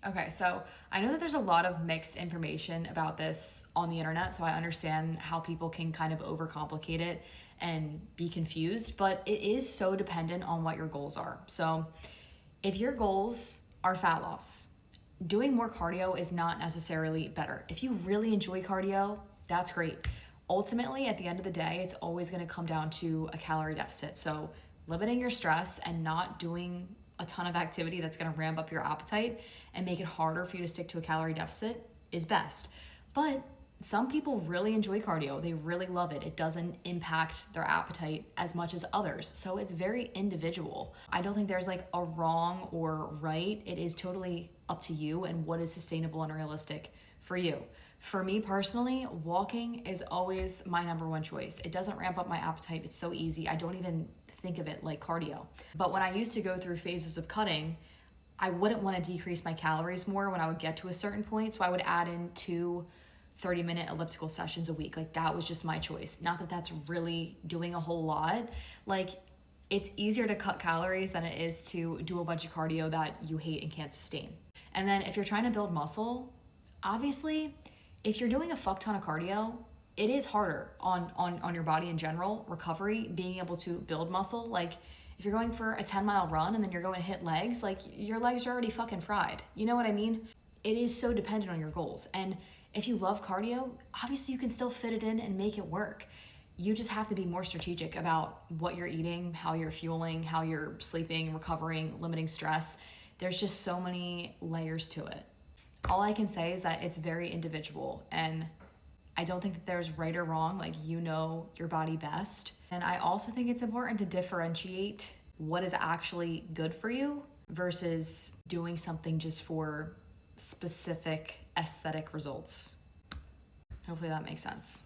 Okay, so I know that there's a lot of mixed information about this on the internet, so I understand how people can kind of overcomplicate it and be confused, but it is so dependent on what your goals are. So if your goals are fat loss, doing more cardio is not necessarily better. If you really enjoy cardio, that's great. Ultimately, at the end of the day, it's always going to come down to a calorie deficit. So limiting your stress and not doing a ton of activity that's going to ramp up your appetite and make it harder for you to stick to a calorie deficit is best. But some people really enjoy cardio. They really love it. It doesn't impact their appetite as much as others. So it's very individual. I don't think there's like a wrong or right. It is totally up to you and what is sustainable and realistic for you. For me personally, walking is always my number one choice. It doesn't ramp up my appetite. It's so easy. I don't even think of it like cardio. But when I used to go through phases of cutting, I wouldn't want to decrease my calories more when I would get to a certain point. So I would add in 2 30-minute elliptical sessions a week. Like that was just my choice. Not that that's really doing a whole lot. Like it's easier to cut calories than it is to do a bunch of cardio that you hate and can't sustain. And then if you're trying to build muscle, obviously, if you're doing a fuck ton of cardio, it is harder on your body in general, recovery, being able to build muscle. Like if you're going for a 10-mile run and then you're going to hit legs, like your legs are already fucking fried. You know what I mean? It is so dependent on your goals. And if you love cardio, obviously you can still fit it in and make it work. You just have to be more strategic about what you're eating, how you're fueling, how you're sleeping, recovering, limiting stress. There's just so many layers to it. All I can say is that it's very individual, and I don't think that there's right or wrong. Like, you know your body best. And I also think it's important to differentiate what is actually good for you versus doing something just for specific aesthetic results. Hopefully that makes sense.